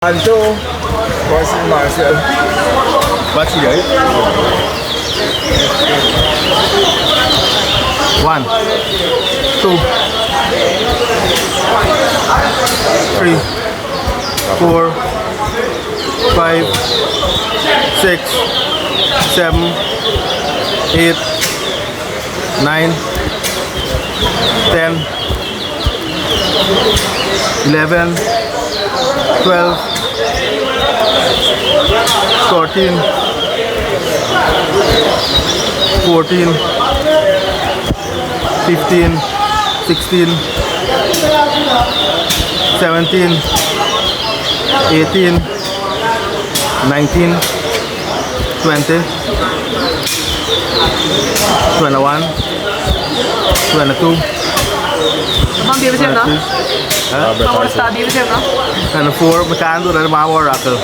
Anto,我是 Marcel。Bắt gì đấy? 1, 2, 3, 4, 5, 6, 7, 8, 9, 10, 11, 12, 13, 14, 15, 16, 17, 18, 19, 20, 21, 22, Mam dia macam mana? Kamu study macam mana? and 4, makan tu dari mawar aku.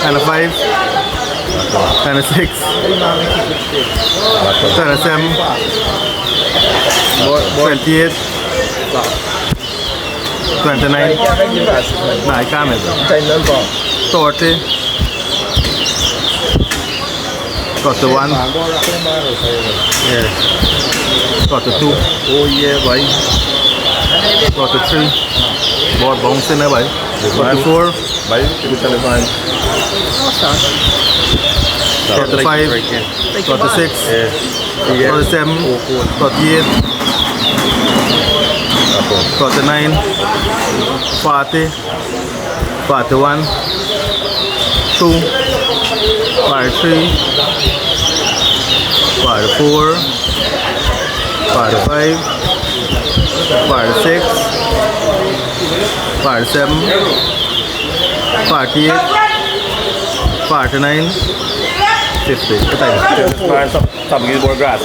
And 5, and 6, and 7, 28, 29, nah, I can't. 30, 41, yeah, 42, oh yeah, boy, 43, बहुत bounce है भाई, 44, भाई telephone. 45, 46, 47, 48, 49, 40, 41, 2, 43, 44, 45, 46, 47, 48, 49, 50. Cái tay Stop giving more grass.